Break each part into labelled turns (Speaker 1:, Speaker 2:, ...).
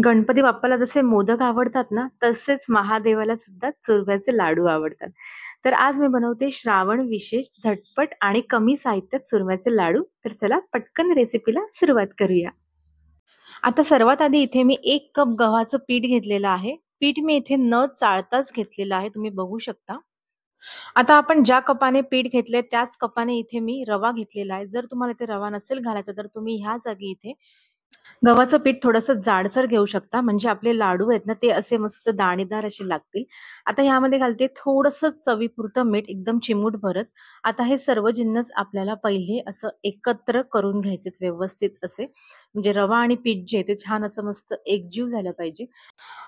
Speaker 1: गणपती बाप्पाला जसे मोदक आवडतात ना, तसेच महादेवाला सुद्धा चुरम्याचे लाडू आवडतात. तर आज मी बनवते श्रावण विशेष झटपट आणि कमी साहित्यात चुरम्याचे लाडू. तर चला पटकन रेसिपीला सुरुवात करूया. आता सर्वात आधी इथे मी 1 कप गव्हाचं पीठ घेतलेलं आहे. पीठ मी इथे न चाळताच घेतलेलं आहे. तुम्ही बघू शकता. आता आपण ज्या कपाने पीठ घेतलंय त्याच कपाने इथे मी रवा घेतलेला आहे. जर तुम्हाला इथे रवा नसेल घालायचा तर तुम्ही ह्या जागी इथे गव्हाचं पीठ थोडंसं जाडसर घेऊ शकता, म्हणजे आपले लाडू आहेत ना, ते असे मस्त दाणेदार असे लागतील. आता ह्यामध्ये घालते थोडंसं चवीपुरतं मीठ, एकदम चिमूटभरच. आता हे सर्व जिन्नस आपल्याला पहिले असं एकत्र करून घ्यायचेत व्यवस्थित असे. म्हणजे रवा आणि पीठ जे आहे ते छान असं मस्त एकजीव झालं पाहिजे.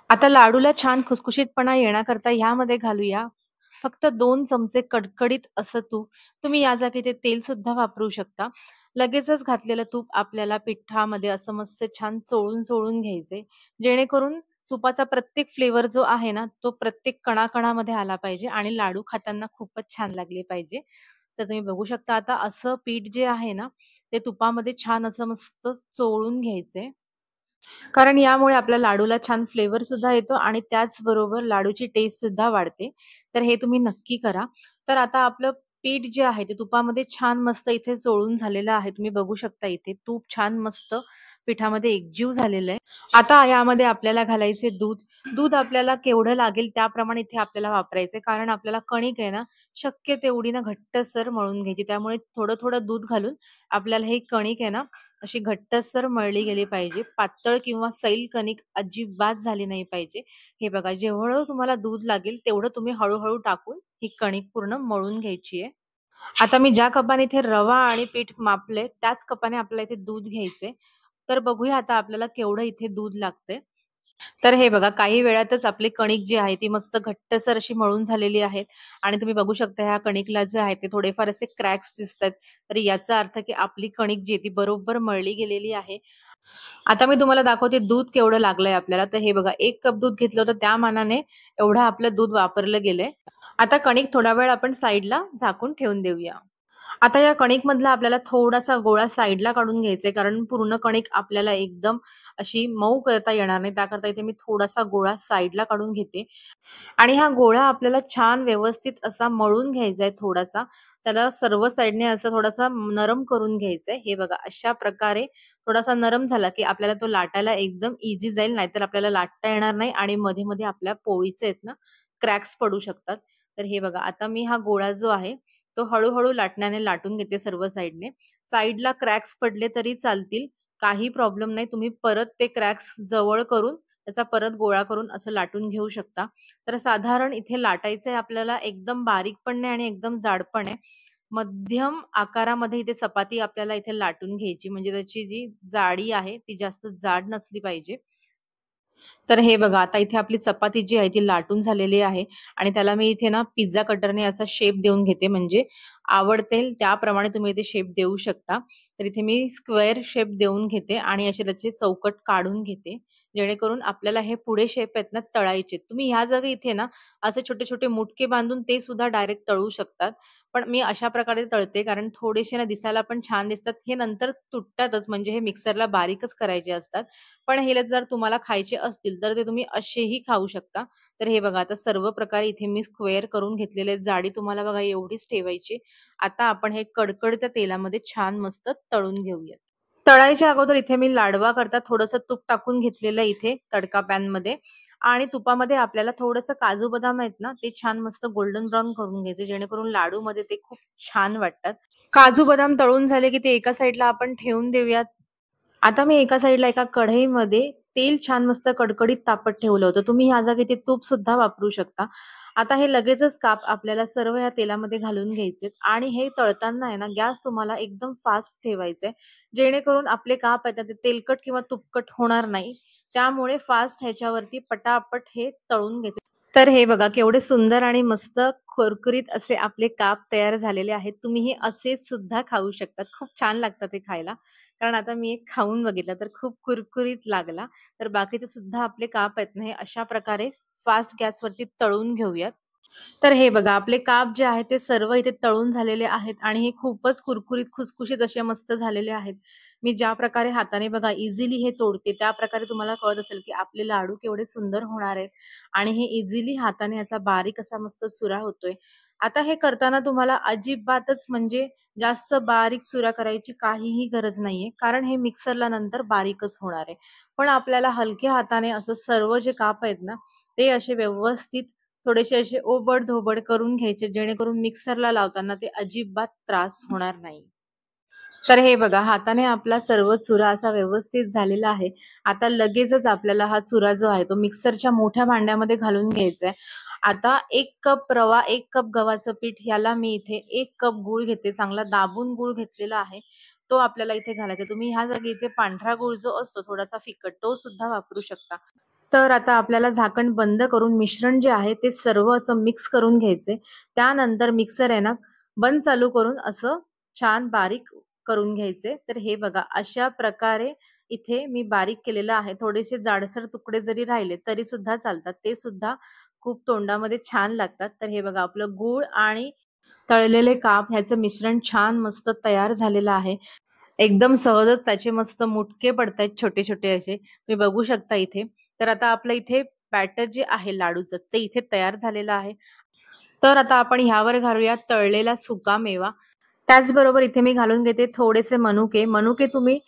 Speaker 1: आता लाडूला छान खुसखुशीतपणा येण्याकरता ह्यामध्ये घालूया फक्त 2 चमचे कडकडीत असं तूप. तुम्ही या जागी ते तेल सुद्धा वापरू शकता. लगेचच घातलेलं तूप आपल्याला पिठामध्ये असं मस्त छान चोळून-चोळून घ्यायचंय. जेणेकरून तुपाचा प्रत्येक फ्लेवर जो आहे ना, तो प्रत्येक कणाकणामध्ये आला पाहिजे आणि लाडू खाताना खूपच छान लागले पाहिजे. तर तुम्ही बघू शकता आता असं पीठ जे आहे ना, ते तुपामध्ये छान असं मस्त चोळून घ्यायचंय. कारण यामुळे आपल्या लाडूला छान फ्लेवर सुद्धा येतो आणि त्याचबरोबर लाडूची टेस्ट सुद्धा वाढते. तर हे तुम्ही नक्की करा. तर आता आपलं पीठ जे आहे ते तुपामध्ये छान मस्त इथे चोळून झालेलं आहे. तुम्ही बघू शकता इथे तूप छान मस्त पिठामध्ये एकजीव झालेलं आहे. आता यामध्ये आपल्याला घालायचे दूध. दूध आपल्याला केवढं लागेल त्याप्रमाणे इथे आपल्याला वापरायचंय. कारण आपल्याला कणिक आहे ना, शक्य तेवढी ना घट्टसर मळून घ्यायची. त्यामुळे थोडं-थोडं दूध घालून आपल्याला ही कणिक आहे ना अशी घट्टसर मळली गेली पाहिजे. पातळ किंवा सैल कणिक अजिबात झाली नाही पाहिजे. हे बघा जेवढं तुम्हाला दूध लागेल तेवढं तुम्ही हळू-हळू टाकून ही कणिक पूर्ण मळून घ्यायची आहे. आता मी ज्या कपाने इथे रवा आणि पीठ मापलंय त्याच कपाने आपल्याला इथे दूध घ्यायचंय. तर बघूया आता आपल्याला केवढं इथे दूध लागतंय. तर हे बघा काही वेळातच आपली कणिक जी आहे ती मस्त घट्टसर अशी मळून झालेली आहे आणि तुम्ही बघू शकता ह्या कणिकला जे आहे ते थोडेफार असे क्रॅक्स दिसतायत. तर याचा अर्थ की आपली कणिक जी आहे ती बरोबर मळली गेलेली आहे. आता मी तुम्हाला दाखवते दूध केवढं लागलंय आपल्याला. तर हे बघा 1 कप दूध घेतलं होतं त्या मानाने एवढं आपलं दूध वापरलं गेलंय. आता कणिक थोडा वेळ आपण साईडला झाकून ठेवून देऊया. आता या कणिकमधला आपल्याला थोडासा गोळा साईडला काढून घ्यायचा आहे, कारण पूर्ण कणिक आपल्याला एकदम अशी मऊ करता येणार नाही. त्याकरता इथे मी थोडासा गोळा साईडला काढून घेते आणि हा गोळा आपल्याला छान व्यवस्थित असा मळून घ्यायचा आहे थोडासा. त्याला सर्व साइडने असं थोडासा नरम करून घ्यायचा हे बघा अशा प्रकारे थोडासा नरम झाला, की आपल्याला तो लाटायला एकदम इझी जाईल. नाहीतर आपल्याला लाटता येणार नाही आणि मध्ये-मध्ये आपल्या पोळीचे आहेत ना, क्रॅक्स पडू शकतात. तर हे बघा आता मी हा गोळा जो आहे तो हळू-हळू लाटण्याने लाटून घेते सर्व साइडने. साइडला क्रॅक्स पडले तरी चालतील, काही प्रॉब्लेम नाही. तुम्ही परत ते क्रॅक्स जवळ करून त्याचा परत गोळा करून असं लाटून घेऊ शकता. तर साधारण इथे लाटायचंय आपल्याला एकदम बारीक पण नाही आणि एकदम जाड पण आहे. मध्यम आकारामध्ये इथे चपाती आपल्याला इथे लाटून घ्यायची, म्हणजे त्याची जी जाडी आहे ती जास्त जाड नसली पाहिजे. तर हे बघा आता इथे आपली चपाती जी आहे ती लाटून झालेली आहे आणि त्याला मी इथे ना पिझ्झा कटरने असा शेप देऊन घेते, म्हणजे आवडतेल त्याप्रमाणे तुम्ही इथे शेप देऊ शकता. तर इथे मी स्क्वेअर शेप देऊन घेते आणि असे त्याचे चौकट काढून घेते. जेणेकरून आपल्याला हे पुढे शेप आहेत ना तळायचे. तुम्ही ह्या जागी इथे ना असे छोटे-छोटे मुटके बांधून ते सुद्धा डायरेक्ट तळू शकतात. पण मी अशा प्रकारे तळते कारण थोडेसे ना दिसायला पण छान दिसतात. हे नंतर तुटतातच, म्हणजे हे मिक्सरला बारीकच करायचे असतात. पण हे जर तुम्हाला खायचे असतील तर ते तुम्ही असेही खाऊ शकता. तर हे बघा आता सर्व प्रकारे इथे मी स्क्वेअर करून घेतलेले आहेत. जाडी तुम्हाला बघा एवढीच ठेवायची. आता आपण हे कडकडत्या तेलामध्ये छान मस्त तळून घेऊयात. तळायच्या अगोदर इथे मी लाडवाकरता थोडंसं तूप टाकून घेतलेलं इथे तडका पॅनमध्ये आणि तुपामध्ये आपल्याला थोडंसं काजू बदाम आहेत ना, ते छान मस्त गोल्डन ब्राउन करून घ्यायचे, जेणेकरून लाडूमध्ये ते खूप छान वाटतात. काजू बदाम तळून झाले की ते एका साइडला आपण ठेवून देऊयात. आता मी एका साइडला एका कढईमध्ये तेल छान मस्त कडकडीत तापत ठेवलं होतं. तुम्ही ह्या जागी ते तूप सुद्धा वापरू शकता. आता हे लगेचच काप आपल्याला सर्व या तेलामध्ये घालून घ्यायचेत आणि हे तळताना आहे ना गॅस तुम्हाला एकदम फास्ट ठेवायचा आहे. जेणेकरून आपले काप आहेत ना ते तेलकट किंवा तुपकट होणार नाही. त्यामुळे फास्ट ह्याच्यावरती पटापट हे तळून घ्यायचे. तर हे बघा केवढे सुंदर आणि मस्त कुरकुरीत असे आपले काप तयार झालेले आहेत. तुम्ही हे असेच सुद्धा खाऊ शकतात. खूप छान लागतात ते खायला. कारण आता मी एक खाऊन बघितला तर खूप कुरकुरीत लागला. तर बाकीचे सुद्धा आपले काप आहेत ना, हे अशा प्रकारे फास्ट गॅसवरती तळून घेऊयात. तर हे बघा आपले काप जे आहेत ते सर्व इथे तळून झालेले आहेत आणि हे खूपच कुरकुरीत, खुसखुशीत असे मस्त झालेले आहेत. मी ज्या प्रकारे हाताने बघा इझिली हे तोडते, त्या प्रकारे तुम्हाला कळत असेल, की आपले लाडू केवढे सुंदर होणार आहेत आणि हे इझिली हाताने याचा बारीक असा मस्त चुरा होतोय. आता हे करताना तुम्हाला अजिबातच म्हणजे जास्त बारीक चुरा करायची काहीही गरज नाहीये, कारण हे मिक्सरला नंतर बारीकच होणार आहे. पण आपल्याला हलक्या हाताने असं सर्व जे काप आहेत ना, ते असे व्यवस्थित थोडेसे असे ओबड-धोबड करून घ्यायचे, जेणेकरून मिक्सरला लावताना ते अजिबात त्रास होणार नाही. तर हे बघा हाताने आपला सर्व चुरा असा व्यवस्थित झालेला आहे. आता लगेचच आपल्याला हा चुरा जो आहे तो मिक्सरच्या मोठ्या भांड्यामध्ये घालून घ्यायचा आहे. आता 1 कप रवा, 1 कप गव्हाचं पीठ ह्याला मी इथे 1 कप गूळ घेते. चांगला दाबून गूळ घेतलेला आहे. तो आपल्याला इथे घालायचा. तुम्ही ह्या जागी इथे पांढरा गूळ जो असतो थोडासा फिकट तो सुद्धा वापरू शकता. तर आता आपल्याला झाकण बंद करून मिश्रण जे आहे ते सर्व असं मिक्स करून घ्यायचे. त्यानंतर मिक्सर आहे ना बंद चालू करून असं छान बारीक करून घ्यायचे. तर हे बघा अशा प्रकारे इथे मी बारीक केलेलं आहे. थोडेसे जाडसर तुकडे जरी राहिले तरी सुद्धा चालतात. ते सुद्धा खूप तोंडामध्ये छान लागतात. तर हे बघा आपलं गूळ आणि तळलेले काप ह्याचं मिश्रण छान मस्त तयार झालेलं आहे. एकदम सहजच त्याचे मस्त मुटके पडतायत छोटे-छोटे असे. तुम्ही बघू शकता इथे. तर आता आपलं इथे बॅटर जे आहे लाडूचं ते इथे तयार झालेलं आहे. तर आता आपण ह्यावर घालूया तळलेला सुका मेवा. त्याचबरोबर इथे मी घालून घेते थोडेसे मनुके. मनुके तुम्ही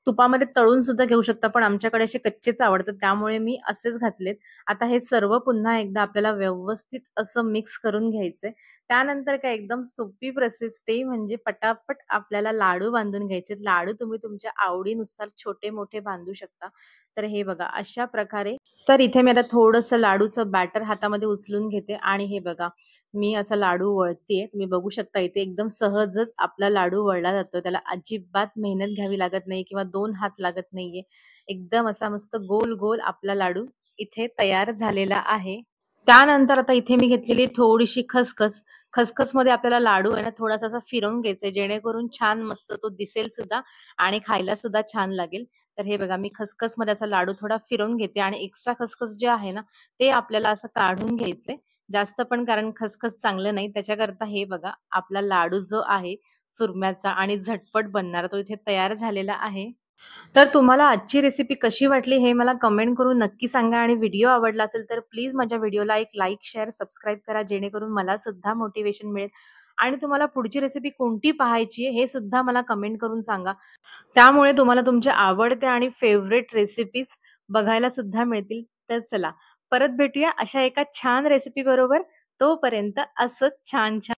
Speaker 1: तुपामध्ये तळून सुद्धा घेऊ शकता, पण आमच्याकडे असे कच्चेच आवडतात त्यामुळे मी असेच घातलेत. आता हे सर्व पुन्हा एकदा आपल्याला व्यवस्थित असं मिक्स करून घ्यायचंय. त्यानंतर काय एकदम सोपी प्रोसेस ते म्हणजे पटापट आपल्याला लाडू बांधून घ्यायचे. लाडू तुम्ही तुमच्या आवडीनुसार छोटे-मोठे बांधू शकता. तर हे बघा अशा प्रकारे तर इथे मी आता थोडंसं लाडूचं बॅटर हातामध्ये उचलून घेते आणि हे बघा मी असा लाडू वळतेय. तुम्ही बघू शकता इथे एकदम सहजच आपला लाडू वळला जातो. त्याला अजिबात मेहनत घ्यावी लागत नाही किंवा 2 हात लागत नाहीये. एकदम असा मस्त गोल-गोल आपला लाडू इथे तयार झालेला आहे. त्यानंतर आता इथे मी घेतलेली थोडीशी खसखस. खसखसमध्ये आपल्याला लाडू आहे ना थोडासा असा फिरवून घ्यायचा आहे, जेणेकरून छान मस्त तो दिसेल सुद्धा आणि खायला सुद्धा छान लागेल. तर हे बघा मी खसखसमध्ये असा लाडू थोडा फिरवून घेते आणि एक्स्ट्रा खसखस जे आहे ना, ते आपल्याला असं काढून घ्यायचंय. जास्त पण कारण खसखस चांगलं नाही. त्याच्याकरता हे बघा आपला लाडू जो आहे चुरम्याचा आणि झटपट बनणारा तो इथे तयार झालेला आहे. तर तुम्हाला आजची रेसिपी कशी वाटली हे मला कमेंट करून नक्की सांगा आणि व्हिडिओ आवडला असेल तर प्लीज माझ्या व्हिडिओला एक लाईक, शेअर, सबस्क्राईब करा जेणेकरून मला सुद्धा मोटिव्हेशन मिळेल आणि तुम्हाला पुढची रेसिपी कोणती पाहायची आहे हे सुद्धा मला कमेंट करून सांगा. त्यामुळे तुम्हाला तुमच्या आवडत्या आणि फेव्हरेट रेसिपीज बघायला सुद्धा मिळतील. तर चला परत भेटूया अशा एका छान रेसिपी बरोबर. तोपर्यंत असंच छान-छान